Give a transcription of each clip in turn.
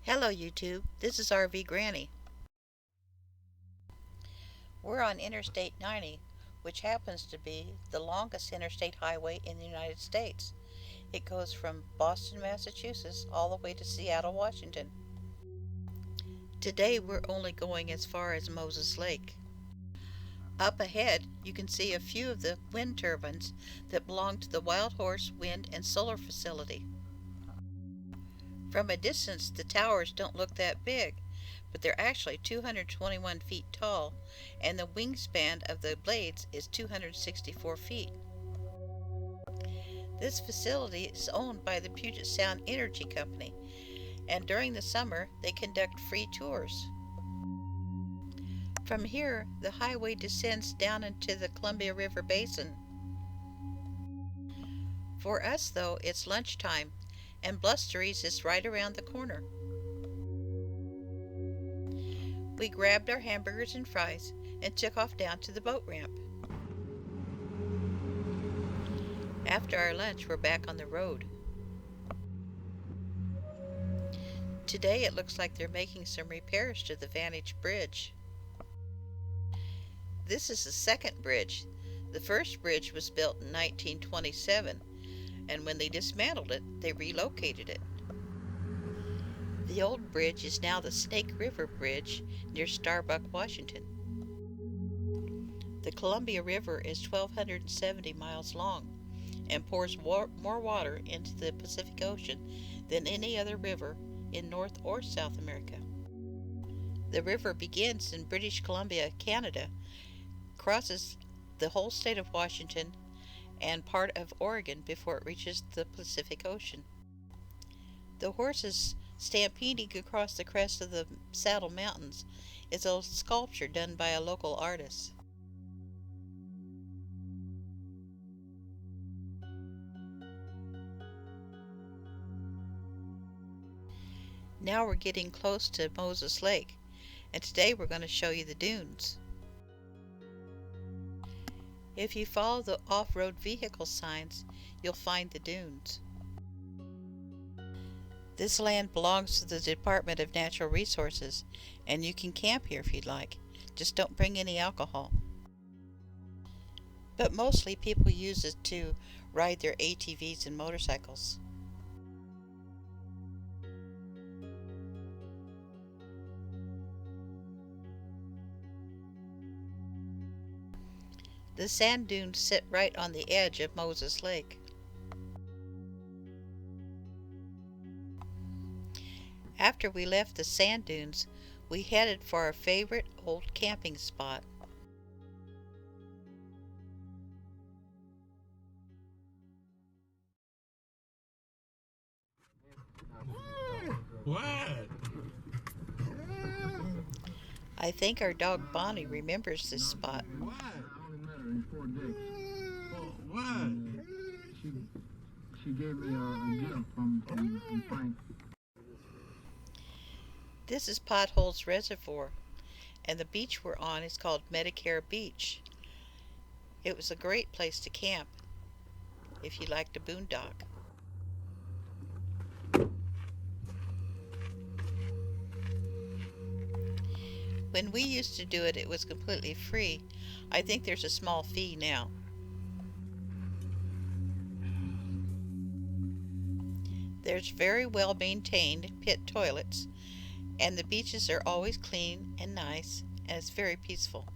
Hello YouTube, this is RV Granny. We're on Interstate 90, which happens to be the longest interstate highway in the United States. It goes from Boston, Massachusetts all the way to Seattle, Washington. Today we're only going as far as Moses Lake. Up ahead you can see a few of the wind turbines that belong to the Wild Horse Wind and Solar Facility. From a distance the towers don't look that big, but they're actually 221 feet tall, and the wingspan of the blades is 264 feet. This facility is owned by the Puget Sound Energy Company, and during the summer they conduct free tours. From here, the highway descends down into the Columbia River Basin. For us, though, it's lunchtime, and Blusteries is right around the corner. We grabbed our hamburgers and fries and took off down to the boat ramp. After our lunch, we're back on the road. Today it looks like they're making some repairs to the Vantage Bridge. This is the second bridge. The first bridge was built in 1927, and when they dismantled it, they relocated it. The old bridge is now the Snake River Bridge near Starbuck, Washington. The Columbia River is 1,270 miles long and pours more water into the Pacific Ocean than any other river in North or South America. The river begins in British Columbia, Canada, crosses the whole state of Washington and part of Oregon before it reaches the Pacific Ocean. The horses stampeding across the crest of the Saddle Mountains is a sculpture done by a local artist. Now we're getting close to Moses Lake, and today we're going to show you the dunes. If you follow the off-road vehicle signs, you'll find the dunes. This land belongs to the Department of Natural Resources, and you can camp here if you'd like. Just don't bring any alcohol. But mostly people use it to ride their ATVs and motorcycles. The sand dunes sit right on the edge of Moses Lake. After we left the sand dunes, we headed for our favorite old camping spot. What? I think our dog Bonnie remembers this spot. What? Oh, what? She gave me a gift from Frank. This is Potholes Reservoir, and the beach we're on is called Medicare Beach. It was a great place to camp if you like to boondock. When we used to do it, it was completely free. I think there's a small fee now. There's very well maintained pit toilets, and the beaches are always clean and nice, and it's very peaceful.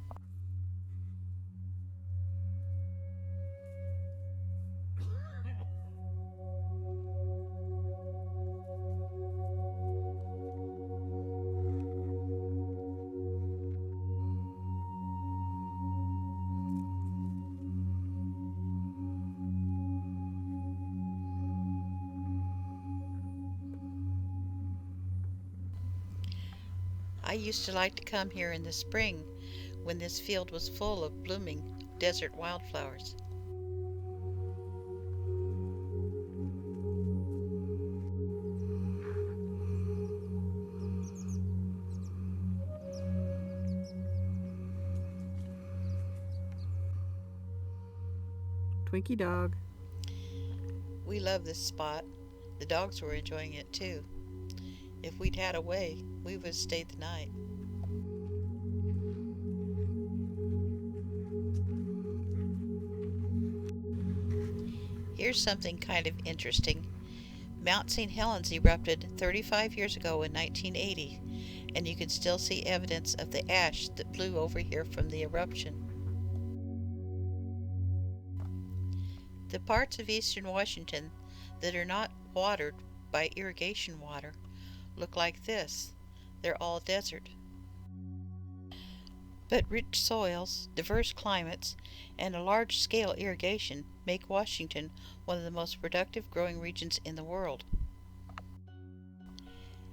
I used to like to come here in the spring when this field was full of blooming desert wildflowers. Twinkie dog. We love this spot. The dogs were enjoying it too. If we'd had a way, we would have stayed the night. Here's something kind of interesting. Mount St. Helens erupted 35 years ago in 1980, and you can still see evidence of the ash that blew over here from the eruption. The parts of eastern Washington that are not watered by irrigation water look like this. They're all desert. But rich soils, diverse climates, and a large-scale irrigation make Washington one of the most productive growing regions in the world.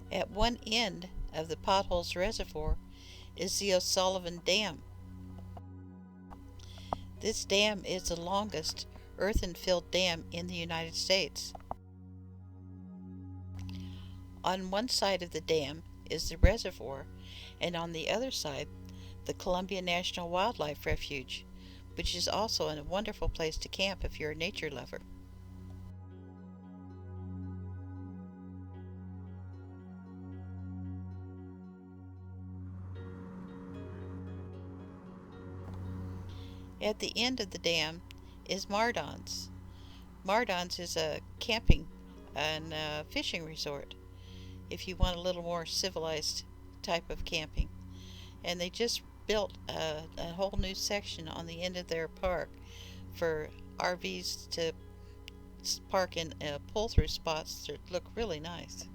At one end of the Potholes Reservoir is the O'Sullivan Dam. This dam is the longest earthen-filled dam in the United States. On one side of the dam is the reservoir, and on the other side the Columbia National Wildlife Refuge, which is also a wonderful place to camp if you're a nature lover. At the end of the dam is Mardon's. Mardon's is a camping and fishing resort if you want a little more civilized type of camping. And they just built a whole new section on the end of their park for RVs to park in pull-through spots that look really nice.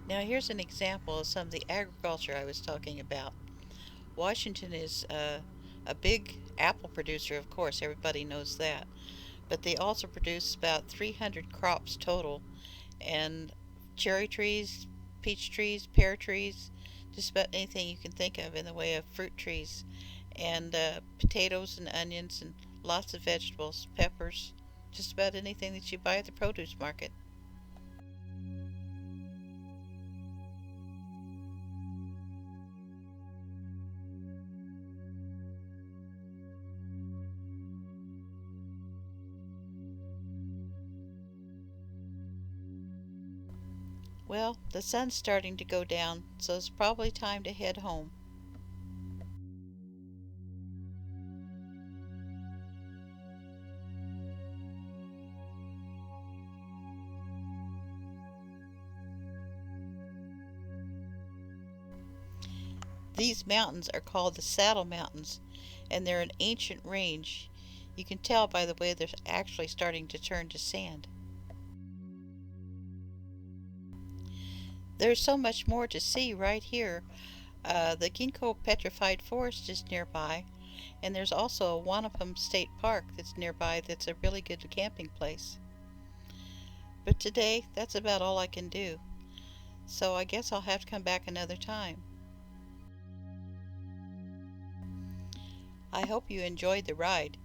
Now here's an example of some of the agriculture I was talking about. Washington is a big apple producer, of course, everybody knows that. But they also produce about 300 crops total, and cherry trees, peach trees, pear trees, just about anything you can think of in the way of fruit trees, and potatoes and onions and lots of vegetables, peppers, just about anything that you buy at the produce market. Well, the sun's starting to go down, so it's probably time to head home. These mountains are called the Saddle Mountains, and they're an ancient range. You can tell by the way they're actually starting to turn to sand. There's so much more to see right here. The Ginkgo Petrified Forest is nearby, and there's also a Wanapum State Park that's nearby that's a really good camping place. But today, that's about all I can do. So I guess I'll have to come back another time. I hope you enjoyed the ride.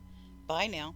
Bye now.